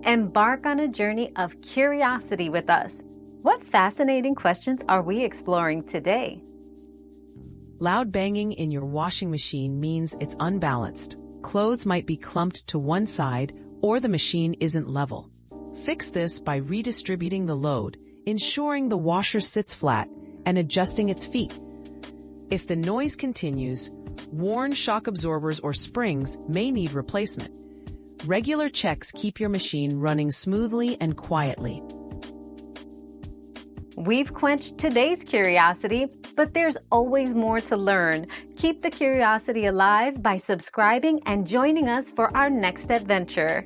Embark on a journey of curiosity with us. What fascinating questions are we exploring today? Loud banging in your washing machine means it's unbalanced. Clothes might be clumped to one side or the machine isn't level. Fix this by redistributing the load, ensuring the washer sits flat, and adjusting its feet. If the noise continues, worn shock absorbers or springs may need replacement. Regular checks keep your machine running smoothly and quietly. We've quenched today's curiosity, but there's always more to learn. Keep the curiosity alive by subscribing and joining us for our next adventure.